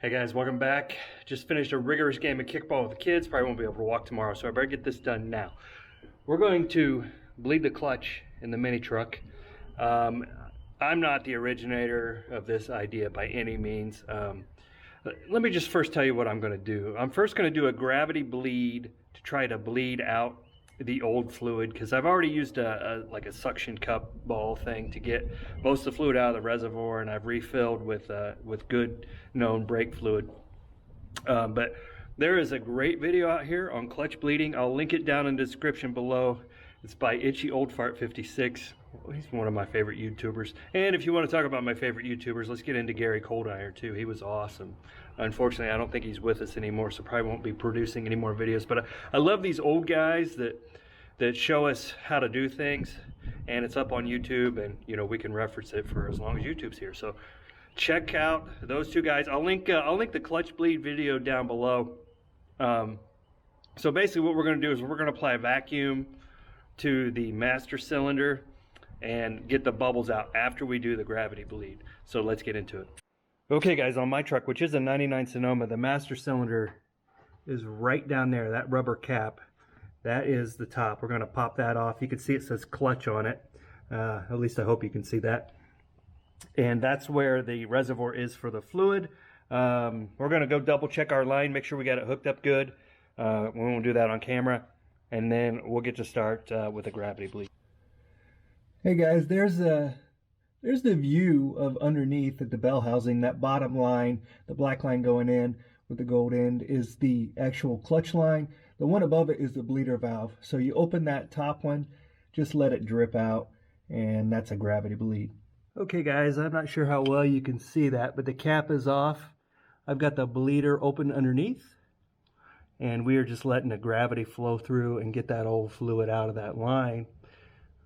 Hey guys, welcome back. Just finished a rigorous game of kickball with the kids. Probably won't be able to walk tomorrow, so I better get this done now. We're going to bleed the clutch in the MiniTruck. I'm not the originator of this idea by any means. Let me just first tell you what I'm going to do. I'm first going to do a gravity bleed to try to bleed out the old fluid, because I've already used like a suction cup ball thing to get most of the fluid out of the reservoir, and I've refilled with good known brake fluid. But there is a great video out here on clutch bleeding. I'll link it down in the description below. It's by Itchy Old Fart 56. He's one of my favorite YouTubers. And if you want to talk about my favorite YouTubers, let's get into Gary Coldiron too. He was awesome. Unfortunately, I don't think he's with us anymore, so probably won't be producing any more videos. But I love these old guys that show us how to do things, and it's up on YouTube, and you know, we can reference it for as long as YouTube's here. So check out those two guys. I'll link the clutch bleed video down below. So basically what we're going to do is we're going to apply a vacuum to the master cylinder and get the bubbles out after we do the gravity bleed. So let's get into it. Okay guys, on my truck, which is a 99 Sonoma, the master cylinder is right down there, that rubber cap. That is the top. We're going to pop that off. You can see it says clutch on it. At least I hope you can see that. And that's where the reservoir is for the fluid. We're going to go double check our line, make sure we got it hooked up good. We won't do that on camera. And then we'll get to start with a gravity bleed. Hey guys, there's the view of underneath at the bell housing. That bottom line, the black line going in with the gold end, is the actual clutch line. The one above it is the bleeder valve. So you open that top one, just let it drip out, and that's a gravity bleed. Okay guys, I'm not sure how well you can see that, but the cap is off. I've got the bleeder open underneath, and we are just letting the gravity flow through and get that old fluid out of that line.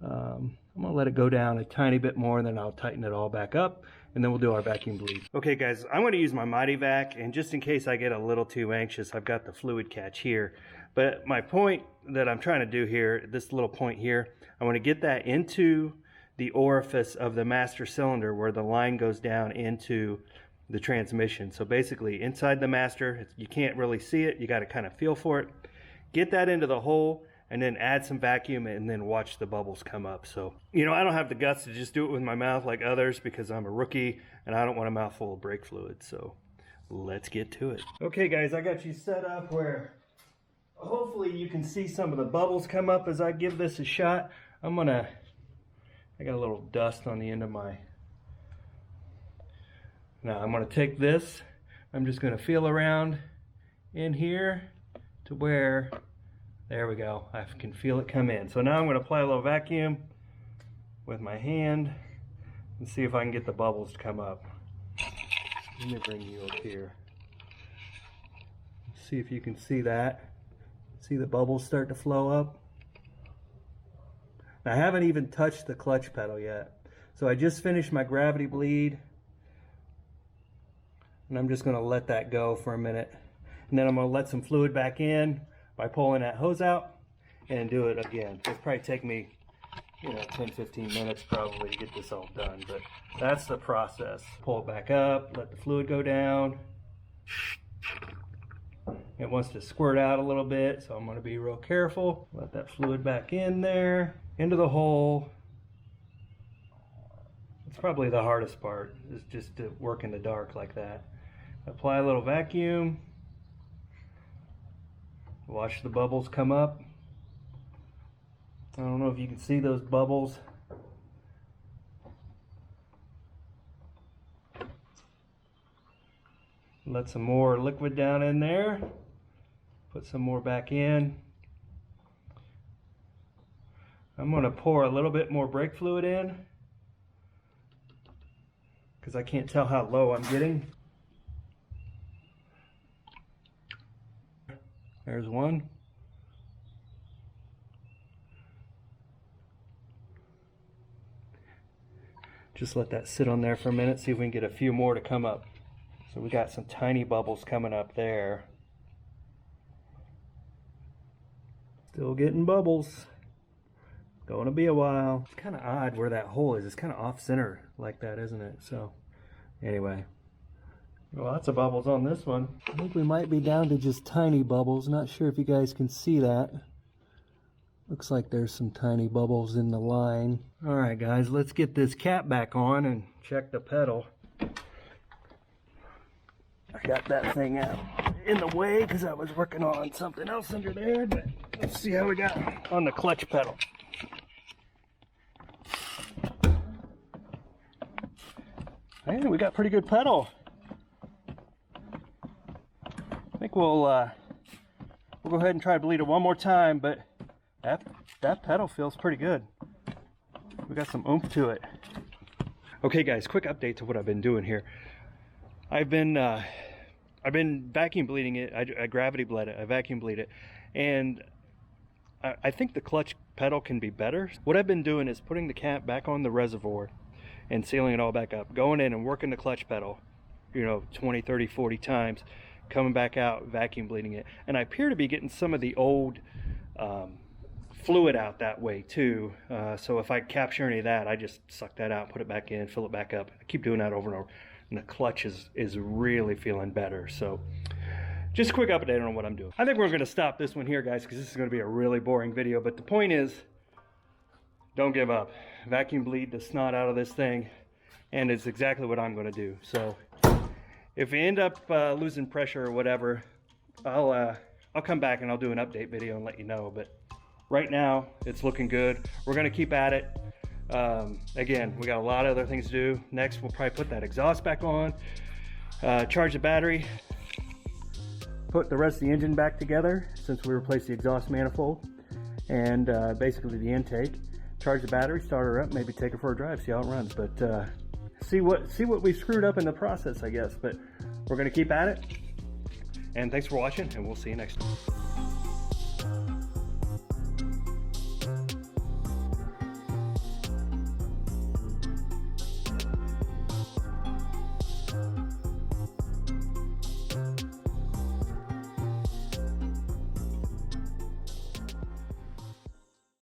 I'm going to let it go down a tiny bit more, and then I'll tighten it all back up, and then we'll do our vacuum bleed. Okay guys, I'm going to use my Mighty Vac, and just in case I get a little too anxious, I've got the fluid catch here. But my point that I'm trying to do here, this little point here, I want to get that into the orifice of the master cylinder where the line goes down into the transmission. So basically inside the master, you can't really see it, you got to kind of feel for it. Get that into the hole, and then add some vacuum, and then watch the bubbles come up. So, you know, I don't have the guts to just do it with my mouth like others, because I'm a rookie and I don't want a mouthful of brake fluid. So let's get to it. Okay guys, I got you set up where hopefully you can see some of the bubbles come up as I give this a shot. I got a little dust on the end of my... Now I'm gonna take this, I'm just gonna feel around in here to where, there we go, I can feel it come in. So now I'm gonna apply a little vacuum with my hand and see if I can get the bubbles to come up. Let me bring you up here. See if you can see that. See the bubbles start to flow up? I haven't even touched the clutch pedal yet. So I just finished my gravity bleed, and I'm just going to let that go for a minute. And then I'm going to let some fluid back in by pulling that hose out and do it again. It'll probably take me, 10-15 minutes probably to get this all done, but that's the process. Pull it back up, let the fluid go down. It wants to squirt out a little bit, so I'm going to be real careful. Let that fluid back in there, into the hole. It's probably the hardest part, is just to work in the dark like that. Apply a little vacuum. Watch the bubbles come up. I don't know if you can see those bubbles. Let some more liquid down in there. Put some more back in. I'm going to pour a little bit more brake fluid in, because I can't tell how low I'm getting. There's one. Just let that sit on there for a minute, see if we can get a few more to come up. So we got some tiny bubbles coming up there. Still getting bubbles. Going to be a while. It's kind of odd where that hole is. It's kind of off center like that, isn't it? So anyway, Lots of bubbles on this one. I think we might be down to just tiny bubbles. Not sure if you guys can see that. Looks like there's some tiny bubbles in the line. All right, guys, let's get this cap back on and check the pedal. I got that thing out in the way because I was working on something else under there, but let's see how we got on the clutch pedal. Hey, we got pretty good pedal. I think we'll go ahead and try to bleed it one more time, but that pedal feels pretty good. We got some oomph to it. Okay, guys, quick update to what I've been doing here. I've been vacuum bleeding it. I gravity bled it. I vacuum bleed it, and I think the clutch pedal can be better. What I've been doing is putting the cap back on the reservoir and sealing it all back up, going in and working the clutch pedal, 20, 30, 40 times, coming back out, vacuum bleeding it. And I appear to be getting some of the old fluid out that way too. So if I capture any of that, I just suck that out, put it back in, fill it back up. I keep doing that over and over. And the clutch is really feeling better. So just a quick update on what I'm doing. I think we're gonna stop this one here, guys, because this is gonna be a really boring video. But the point is, don't give up. Vacuum bleed the snot out of this thing, and it's exactly what I'm gonna do. So if we end up losing pressure or whatever, I'll come back and I'll do an update video and let you know. But right now, it's looking good. We're gonna keep at it. Again, we got a lot of other things to do. Next, we'll probably put that exhaust back on, charge the battery, put the rest of the engine back together since we replaced the exhaust manifold, and basically the intake. Charge the battery, start her up, maybe take her for a drive, see how it runs. But see what we screwed up in the process, I guess. But we're gonna keep at it. And thanks for watching, and we'll see you next time.